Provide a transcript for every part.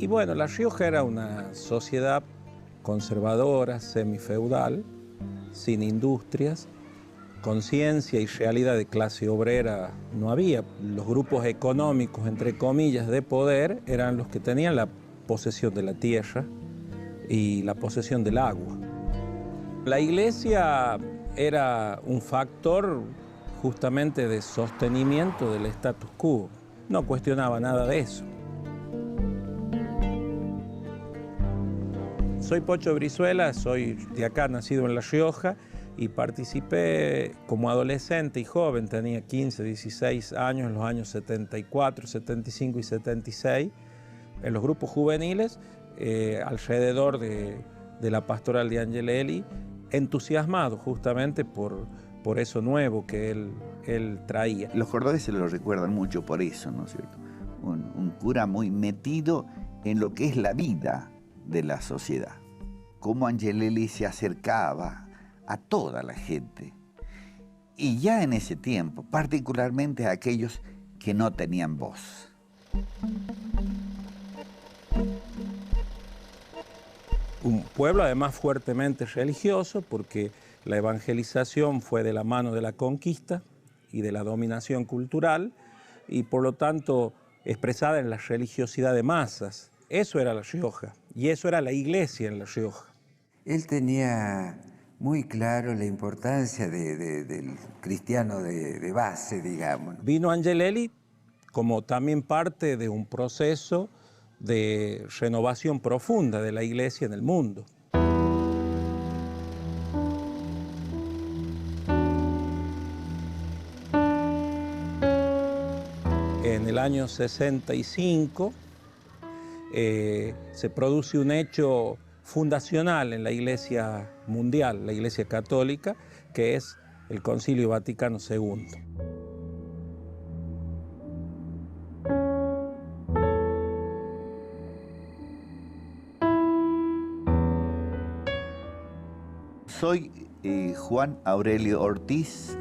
Y bueno, La Rioja era una sociedad conservadora, semifeudal, sin industrias, conciencia y realidad de clase obrera no había. Los grupos económicos, entre comillas, de poder eran los que tenían la posesión de la tierra y la posesión del agua. La iglesia era un factor justamente de sostenimiento del status quo. No cuestionaba nada de eso. Soy Pocho Brizuela, soy de acá, nacido en La Rioja, y participé como adolescente y joven, tenía 15, 16 años, en los años 74, 75 y 76, en los grupos juveniles, alrededor de la pastoral de Angelelli, entusiasmado justamente por eso nuevo que él traía. Los cordobeses lo recuerdan mucho por eso, ¿no es cierto? Un cura muy metido en lo que es la vida de la sociedad. Cómo Angelelli se acercaba a toda la gente. Y ya en ese tiempo, particularmente a aquellos que no tenían voz. Un pueblo además fuertemente religioso, porque la evangelización fue de la mano de la conquista y de la dominación cultural, y por lo tanto expresada en la religiosidad de masas. Eso era La Rioja, y eso era la iglesia en La Rioja. Él tenía muy claro la importancia del cristiano de base, digamos. Vino Angelelli como también parte de un proceso de renovación profunda de la iglesia en el mundo. En el año 65 se produce un hecho fundacional en la Iglesia mundial, la Iglesia católica, que es el Concilio Vaticano II. Soy Juan Aurelio Ortiz,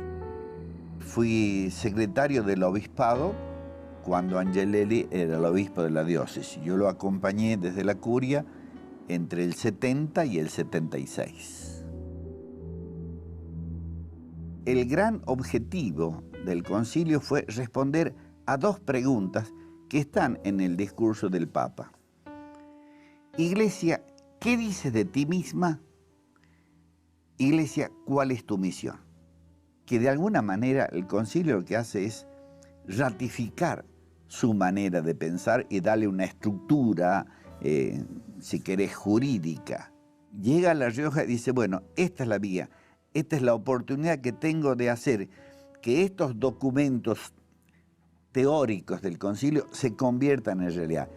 fui secretario del obispado cuando Angelelli era el obispo de la diócesis. Yo lo acompañé desde la curia entre el 70 y el 76. El gran objetivo del concilio fue responder a dos preguntas que están en el discurso del Papa. Iglesia, ¿qué dices de ti misma? Iglesia, ¿cuál es tu misión? Que de alguna manera el concilio lo que hace es ratificar su manera de pensar y darle una estructura, si querés, jurídica. Llega a La Rioja y dice, bueno, esta es la vía, esta es la oportunidad que tengo de hacer que estos documentos teóricos del concilio se conviertan en realidad.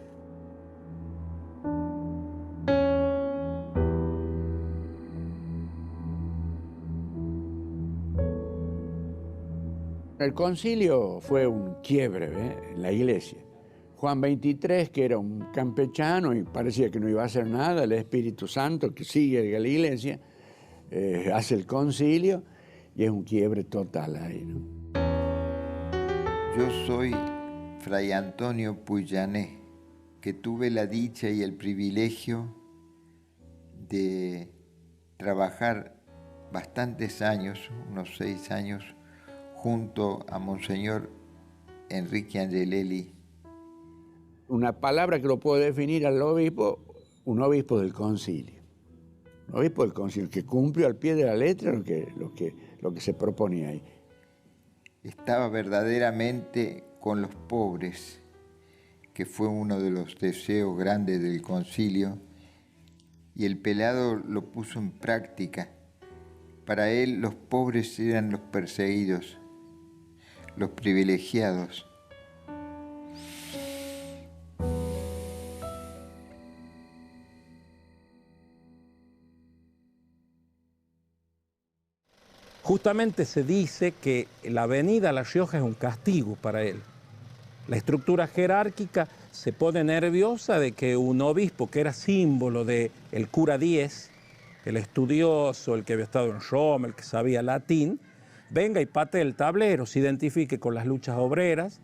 El concilio fue un quiebre en la iglesia. Juan XXIII, que era un campechano y parecía que no iba a hacer nada, el Espíritu Santo, que sigue a la iglesia, hace el concilio y es un quiebre total ahí, ¿no? Yo soy Fray Antonio Puyané, que tuve la dicha y el privilegio de trabajar bastantes años, unos 6 años, junto a Monseñor Enrique Angelelli. Una palabra que lo puedo definir al obispo, un obispo del concilio. Un obispo del concilio que cumplió al pie de la letra lo que se proponía ahí. Estaba verdaderamente con los pobres, que fue uno de los deseos grandes del concilio, y el pelado lo puso en práctica. Para él los pobres eran los perseguidos, los privilegiados. Justamente se dice que la venida a La Rioja es un castigo para él. La estructura jerárquica se pone nerviosa de que un obispo que era símbolo del cura 10, el estudioso, el que había estado en Roma, el que sabía latín, venga y patee el tablero, se identifique con las luchas obreras,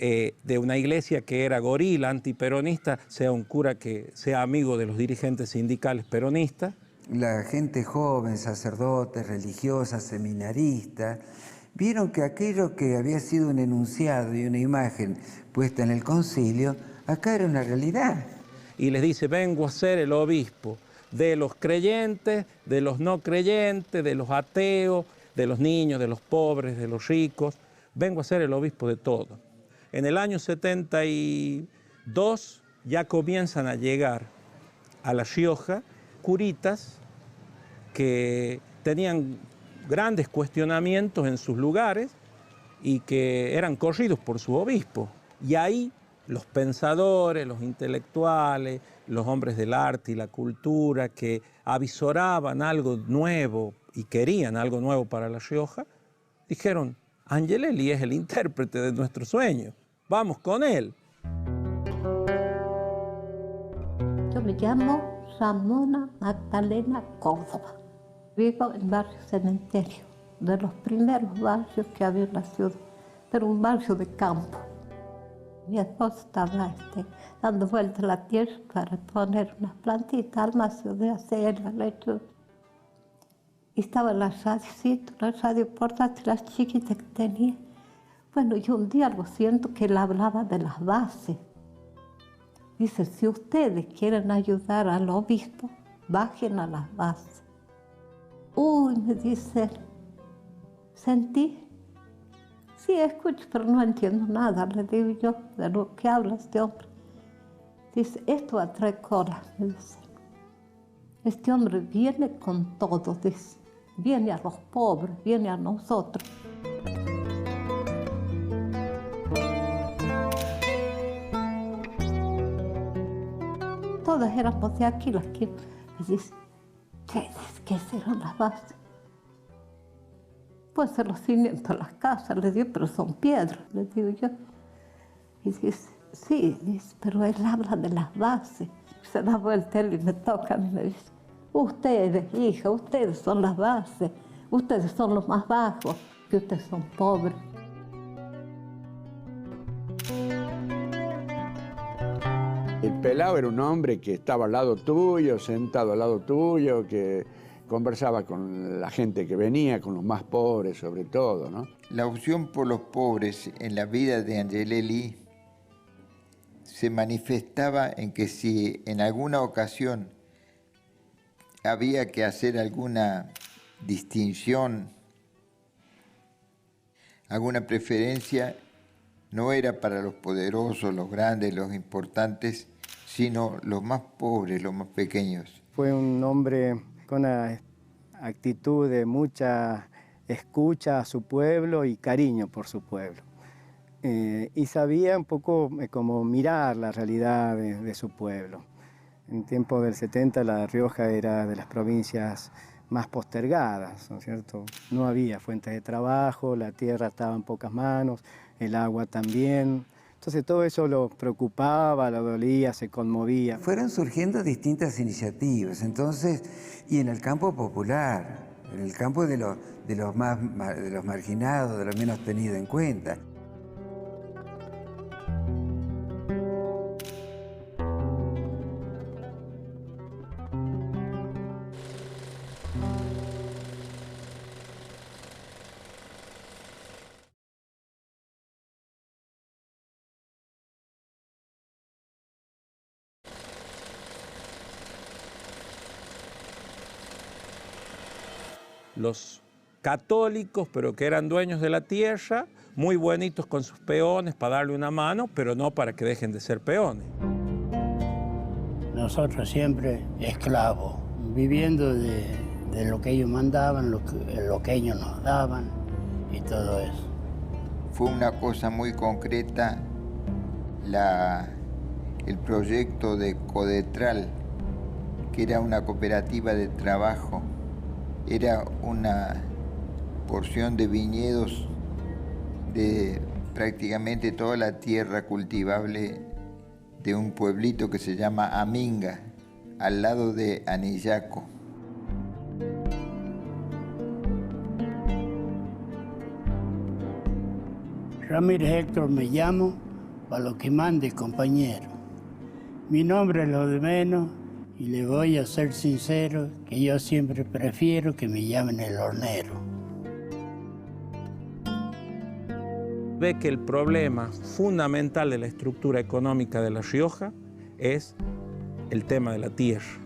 de una iglesia que era gorila, antiperonista, sea un cura que sea amigo de los dirigentes sindicales peronistas. La gente joven, sacerdotes, religiosas, seminaristas, vieron que aquello que había sido un enunciado y una imagen puesta en el concilio, acá era una realidad. Y les dice, vengo a ser el obispo de los creyentes, de los no creyentes, de los ateos, de los niños, de los pobres, de los ricos. Vengo a ser el obispo de todos. En el año 72 ya comienzan a llegar a La Rioja curitas que tenían grandes cuestionamientos en sus lugares y que eran corridos por su obispo. Y ahí los pensadores, los intelectuales, los hombres del arte y la cultura que avisoraban algo nuevo y querían algo nuevo para La Rioja, dijeron, Angelelli es el intérprete de nuestro sueño, vamos con él. Yo me llamo Ramona Magdalena Córdoba. Vivo en barrio Cementerio, de los primeros barrios que había en la ciudad, pero un barrio de campo. Mi esposo estaba dando vueltas a la tierra para poner unas plantitas, almacio de acera, lechuga. Y estaba la radio portátil, la chiquita que tenía. Bueno, y un día lo siento que él hablaba de las bases. Dice, si ustedes quieren ayudar al obispo, bajen a las bases. Uy, me dice, ¿sentí? Sí, escucho, pero no entiendo nada, le digo yo, de lo que habla este hombre. Dice, esto atrae cola, me dice. Este hombre viene con todo, dice. Viene a los pobres, viene a nosotros. Todas éramos de aquí, las que me dicen, ¿qué serán las bases? Pueden ser los cimientos de las casas, le digo, pero son piedras, le digo yo. Y dice, sí, dice, pero él habla de las bases. Se da vuelta él y me toca a mí y me dice, ustedes, hija, ustedes son las bases, ustedes son los más bajos, que ustedes son pobres. El pelado era un hombre que estaba al lado tuyo, sentado al lado tuyo, que conversaba con la gente que venía, con los más pobres sobre todo, ¿no? La opción por los pobres en la vida de Angelelli se manifestaba en que si en alguna ocasión había que hacer alguna distinción, alguna preferencia, no era para los poderosos, los grandes, los importantes, sino los más pobres, los más pequeños. Fue un hombre con una actitud de mucha escucha a su pueblo y cariño por su pueblo. Y sabía un poco cómo mirar la realidad de su pueblo. En tiempo del 70 La Rioja era de las provincias más postergadas, ¿no es cierto? No había fuentes de trabajo, la tierra estaba en pocas manos, el agua también. Entonces todo eso lo preocupaba, lo dolía, se conmovía. Fueron surgiendo distintas iniciativas, entonces, y en el campo popular, en el campo de los marginados, de los menos tenidos en cuenta. Los católicos, pero que eran dueños de la tierra, muy buenitos con sus peones para darle una mano, pero no para que dejen de ser peones. Nosotros siempre esclavos, viviendo de lo que ellos mandaban, lo que ellos nos daban y todo eso. Fue una cosa muy concreta el proyecto de Codetral, que era una cooperativa de trabajo. Era una porción de viñedos de prácticamente toda la tierra cultivable de un pueblito que se llama Aminga, al lado de Anillaco. Ramírez Héctor me llamo para lo que mande, compañero. Mi nombre es lo de menos y le voy a ser sincero que yo siempre prefiero que me llamen el hornero. Ve que el problema fundamental de la estructura económica de La Rioja es el tema de la tierra,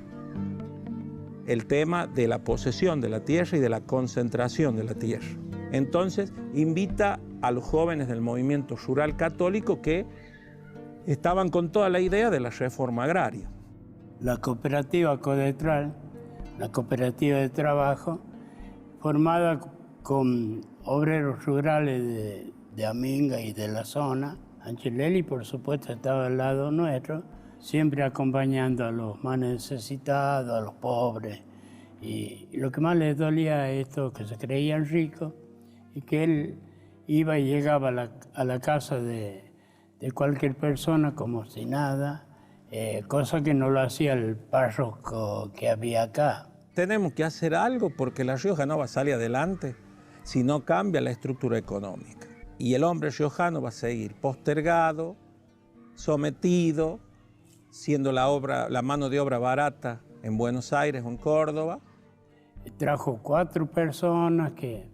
el tema de la posesión de la tierra y de la concentración de la tierra. Entonces, invita a los jóvenes del movimiento rural católico que estaban con toda la idea de la reforma agraria. La cooperativa Codetral, la cooperativa de trabajo, formada con obreros rurales de Aminga y de la zona. Angelelli, por supuesto, estaba al lado nuestro, siempre acompañando a los más necesitados, a los pobres. Y lo que más les dolía a estos que se creían ricos es que él iba y llegaba a la casa de cualquier persona como si nada, cosa que no lo hacía el párroco que había acá. Tenemos que hacer algo porque La Rioja no va a salir adelante si no cambia la estructura económica. Y el hombre riojano va a seguir postergado, sometido, siendo la mano de obra barata en Buenos Aires o en Córdoba. Trajo 4 personas que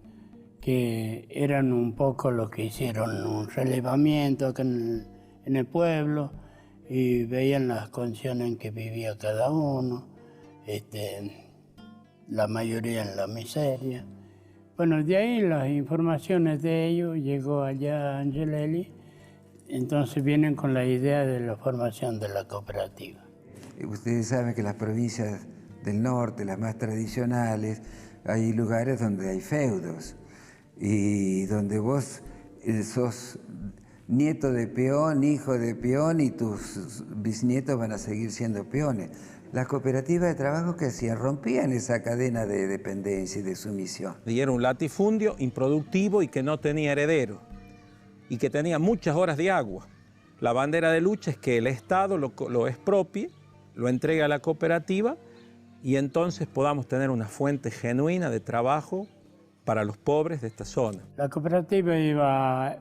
eran un poco los que hicieron un relevamiento acá en el pueblo y veían las condiciones en que vivía cada uno, la mayoría en la miseria. Bueno, de ahí las informaciones de ellos llegó allá a Angelelli, entonces vienen con la idea de la formación de la cooperativa. Ustedes saben que las provincias del norte, las más tradicionales, hay lugares donde hay feudos y donde vos sos nieto de peón, hijo de peón y tus bisnietos van a seguir siendo peones. Las cooperativas de trabajo que hacían rompían esa cadena de dependencia y de sumisión. Y era un latifundio improductivo y que no tenía heredero y que tenía muchas horas de agua. La bandera de lucha es que el Estado lo expropie, lo entregue a la cooperativa y entonces podamos tener una fuente genuina de trabajo para los pobres de esta zona. La cooperativa iba a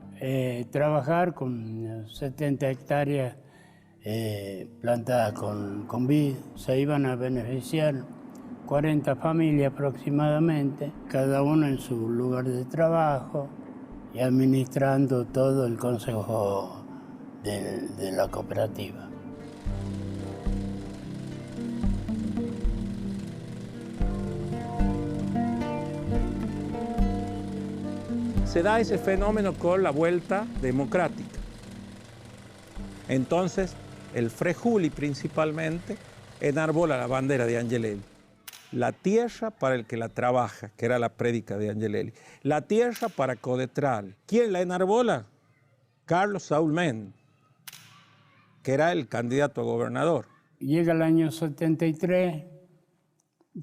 trabajar con 70 hectáreas plantadas con vid. Se iban a beneficiar 40 familias aproximadamente, cada uno en su lugar de trabajo y administrando todo el consejo de la cooperativa. Se da ese fenómeno con la vuelta democrática. Entonces, el Frejuli principalmente enarbola la bandera de Angelelli. La tierra para el que la trabaja, que era la prédica de Angelelli. La tierra para Codetral. ¿Quién la enarbola? Carlos Saúl Menem, que era el candidato a gobernador. Llega el año 73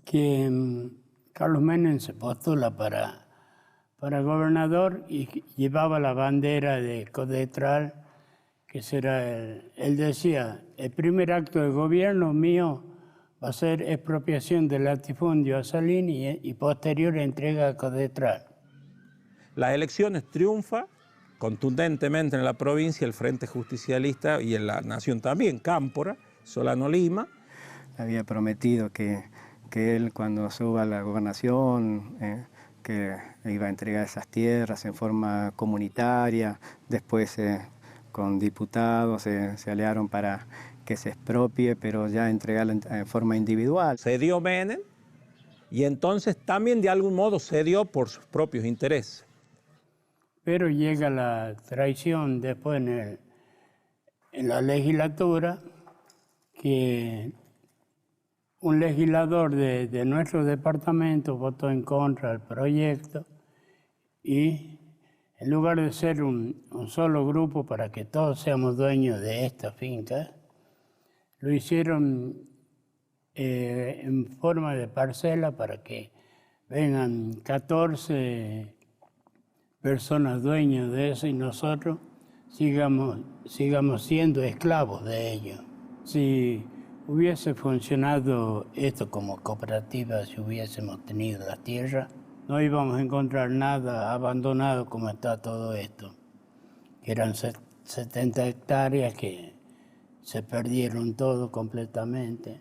que Carlos Menem se postula para gobernador y llevaba la bandera de Codetral, que él decía, el primer acto de gobierno mío va a ser expropiación del latifundio a Salini y posterior entrega a Codetral. Las elecciones triunfa contundentemente en la provincia el Frente Justicialista y en la nación también, Cámpora, Solano Lima. Había prometido que él cuando suba a la gobernación que iba a entregar esas tierras en forma comunitaria, después con diputados se aliaron para que se expropie, pero ya entregarla en forma individual. Cedió Menem y entonces también de algún modo cedió por sus propios intereses. Pero llega la traición después en la legislatura, que un legislador de nuestro departamento votó en contra del proyecto y en lugar de ser un solo grupo para que todos seamos dueños de esta finca, lo hicieron en forma de parcela para que vengan 14 personas dueñas de eso y nosotros sigamos siendo esclavos de ellos. Si hubiese funcionado esto como cooperativa, si hubiésemos tenido la tierra, no íbamos a encontrar nada abandonado como está todo esto, que eran 70 hectáreas que se perdieron todo completamente.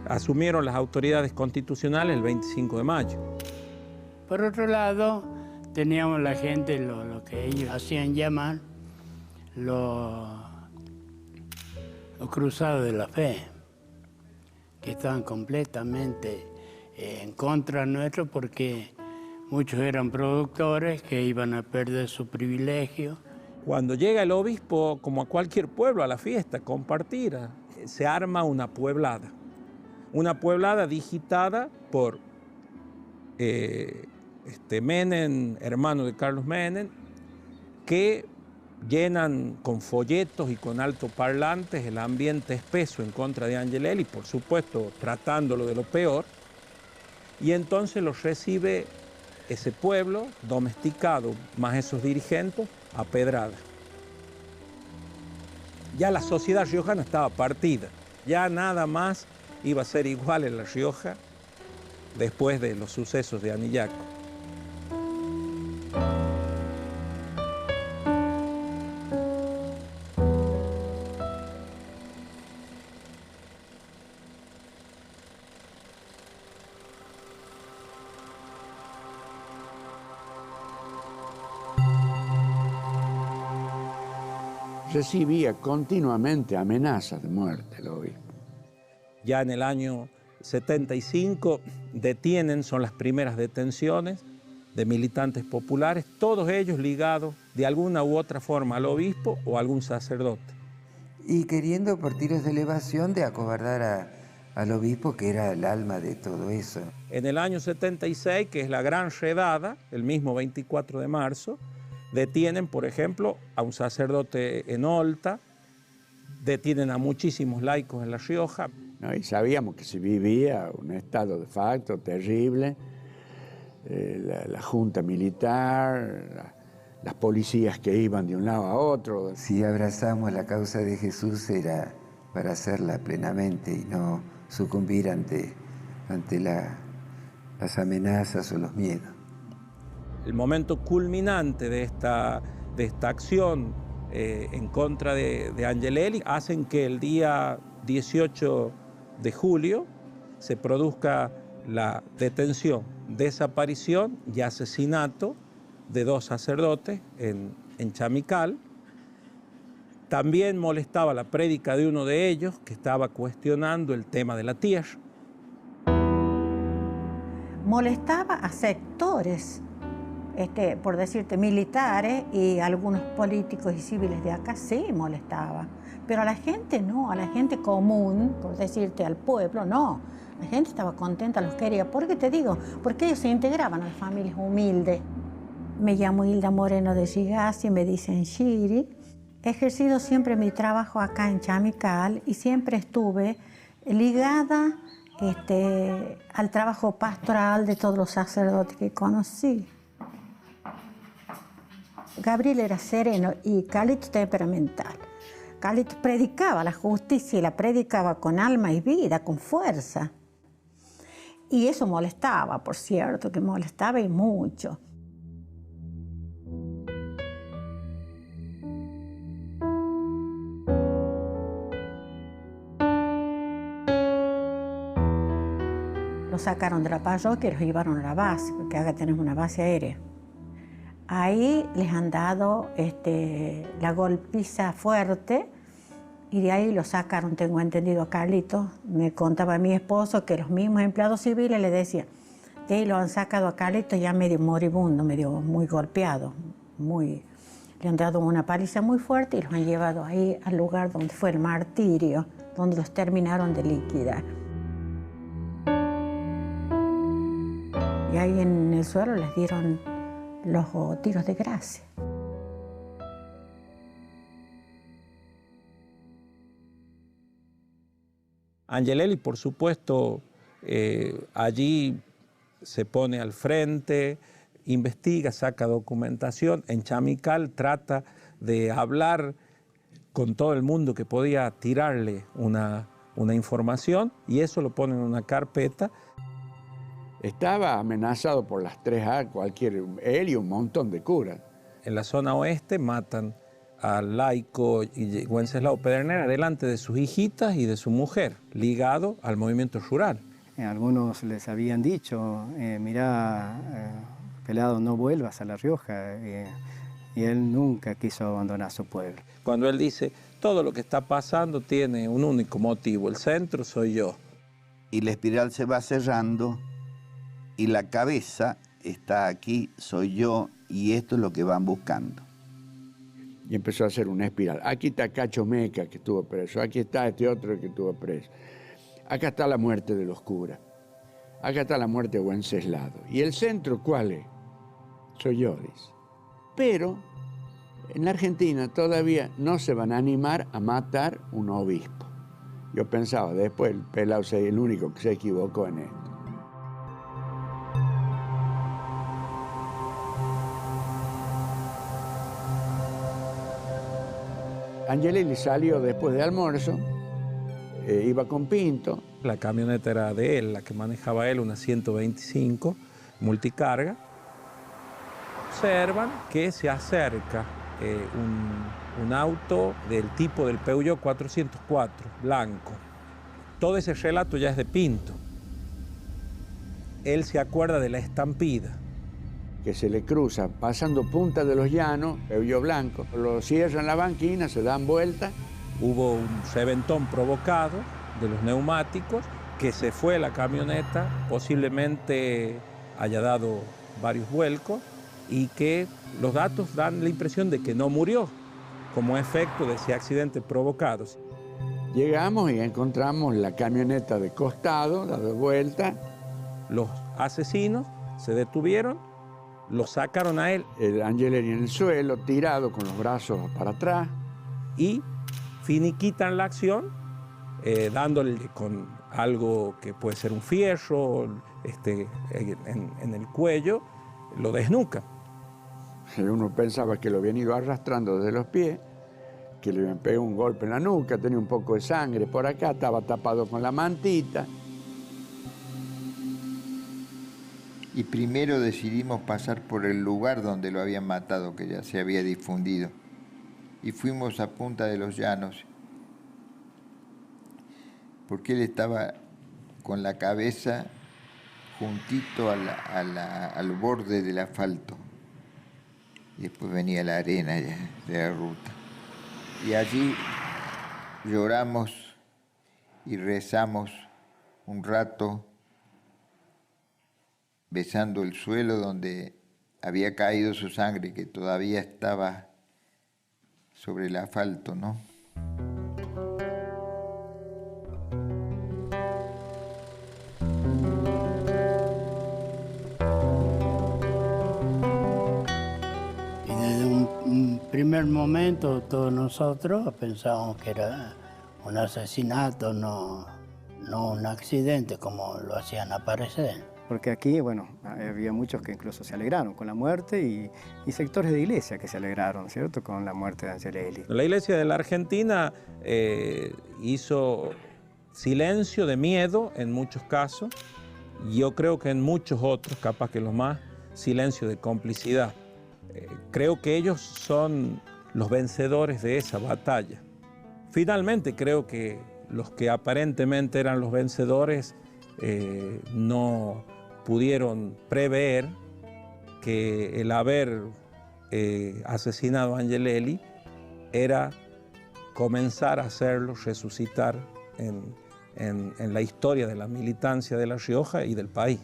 Asumieron las autoridades constitucionales el 25 de mayo. Por otro lado, teníamos la gente, lo que ellos hacían llamar los cruzados de la fe, que estaban completamente en contra nuestro porque muchos eran productores que iban a perder su privilegio. Cuando llega el obispo, como a cualquier pueblo, a la fiesta, compartir, se arma una pueblada. Una pueblada digitada por Menem, hermano de Carlos Menem, que llenan con folletos y con altoparlantes el ambiente espeso en contra de Angelelli, por supuesto tratándolo de lo peor, y entonces los recibe ese pueblo domesticado, más esos dirigentes, a pedrada. Ya la sociedad riojana estaba partida, ya nada más iba a ser igual en La Rioja después de los sucesos de Anillaco. Recibía continuamente amenazas de muerte el obispo. Ya en el año 75 detienen, son las primeras detenciones de militantes populares, todos ellos ligados de alguna u otra forma al obispo o a algún sacerdote. Y queriendo por tiros de elevación de acobardar al obispo, que era el alma de todo eso. En el año 76, que es la gran redada, el mismo 24 de marzo, detienen, por ejemplo, a un sacerdote en Olta, detienen a muchísimos laicos en La Rioja. ¿No? Y sabíamos que se vivía un estado de facto terrible, la junta militar, las policías que iban de un lado a otro. Si abrazamos la causa de Jesús era para hacerla plenamente y no sucumbir ante las amenazas o los miedos. El momento culminante de esta acción en contra de Angelelli hacen que el día 18 de julio se produzca la detención, desaparición y asesinato de 2 sacerdotes en Chamical. También molestaba la prédica de uno de ellos que estaba cuestionando el tema de la tierra. Molestaba a sectores, por decirte, militares y algunos políticos y civiles de acá sí molestaba, pero a la gente no, a la gente común, por decirte, al pueblo, no. La gente estaba contenta, los quería. ¿Por qué te digo? Porque ellos se integraban a las familias humildes. Me llamo Hilda Moreno de Sigasi, me dicen Shiri. He ejercido siempre mi trabajo acá en Chamical y siempre estuve ligada al trabajo pastoral de todos los sacerdotes que conocí. Gabriel era sereno y Carlito temperamental. Carlito predicaba la justicia y la predicaba con alma y vida, con fuerza. Y eso molestaba, por cierto, que molestaba y mucho. Los sacaron de la parroquia y los llevaron a la base, porque acá tenemos una base aérea. Ahí les han dado la golpiza fuerte y de ahí lo sacaron, tengo entendido, a Carlitos. Me contaba mi esposo que los mismos empleados civiles le decían, de ahí lo han sacado a Carlitos ya medio moribundo, medio muy golpeado, le han dado una paliza muy fuerte y los han llevado ahí al lugar donde fue el martirio, donde los terminaron de liquidar. Y ahí en el suelo les dieron los tiros de gracia. Angelelli, por supuesto, allí se pone al frente, investiga, saca documentación. En Chamical trata de hablar con todo el mundo que podía tirarle una una información y eso lo ponen en una carpeta. Estaba amenazado por las 3A, él y un montón de curas. En la zona oeste matan al laico Wenceslao Pedernera delante de sus hijitas y de su mujer, ligado al movimiento rural. Algunos les habían dicho, mirá, pelado, no vuelvas a La Rioja. Y él nunca quiso abandonar su pueblo. Cuando él dice, todo lo que está pasando tiene un único motivo, el centro soy yo. Y la espiral se va cerrando y la cabeza está aquí, soy yo, y esto es lo que van buscando. Y empezó a hacer una espiral. Aquí está Cacho Meca, que estuvo preso. Aquí está este otro que estuvo preso. Acá está la muerte de los curas. Acá está la muerte de Wenceslao. ¿Y el centro cuál es? Soy yo, dice. Pero en la Argentina todavía no se van a animar a matar un obispo. Yo pensaba, después el pelado es el único que se equivocó en esto. Angelelli salió después de almuerzo, iba con Pinto. La camioneta era de él, la que manejaba él, una 125 multicarga. Observan que se acerca un auto del tipo del Peugeot 404, blanco. Todo ese relato ya es de Pinto. Él se acuerda de la estampida. Que se le cruza pasando Punta de los Llanos, Peugeot blanco, lo cierran la banquina, se dan vuelta. Hubo un reventón provocado de los neumáticos, que se fue la camioneta, posiblemente haya dado varios vuelcos, y que los datos dan la impresión de que no murió como efecto de ese accidente provocado. Llegamos y encontramos la camioneta de costado, la de vuelta. Los asesinos se detuvieron, lo sacaron a él. El Angelelli en el suelo, tirado con los brazos para atrás. Y finiquitan la acción, dándole con algo que puede ser un fierro en el cuello, lo desnucan. Uno pensaba que lo habían ido arrastrando desde los pies, que le habían pegado un golpe en la nuca, tenía un poco de sangre por acá, estaba tapado con la mantita. Y primero decidimos pasar por el lugar donde lo habían matado, que ya se había difundido. Y fuimos a Punta de los Llanos, porque él estaba con la cabeza juntito al borde del asfalto. Y después venía la arena ya de la ruta. Y allí lloramos y rezamos un rato, besando el suelo donde había caído su sangre, que todavía estaba sobre el asfalto, ¿no? Y desde un primer momento todos nosotros pensábamos que era un asesinato, no un accidente como lo hacían aparecer. Porque aquí, bueno, había muchos que incluso se alegraron con la muerte y sectores de iglesia que se alegraron, ¿cierto?, con la muerte de Angelelli. La iglesia de la Argentina hizo silencio de miedo en muchos casos. Yo creo que en muchos otros, capaz que los más, silencio de complicidad. Creo que ellos son los vencedores de esa batalla. Finalmente creo que los que aparentemente eran los vencedores no pudieron prever que el haber asesinado a Angelelli era comenzar a hacerlo resucitar en la historia de la militancia de La Rioja y del país.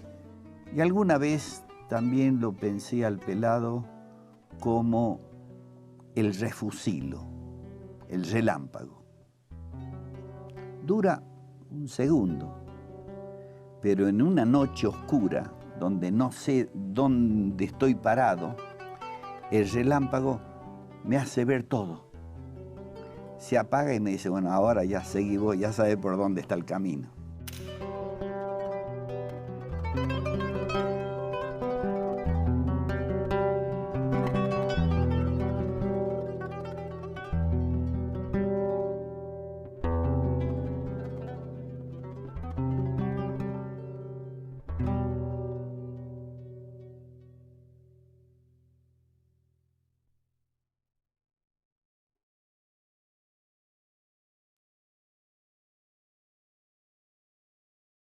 Y alguna vez también lo pensé al pelado como el refusilo, el relámpago. Dura un segundo, pero en una noche oscura, donde no sé dónde estoy parado, el relámpago me hace ver todo. Se apaga y me dice, bueno, ahora ya seguí vos, ya sabes por dónde está el camino.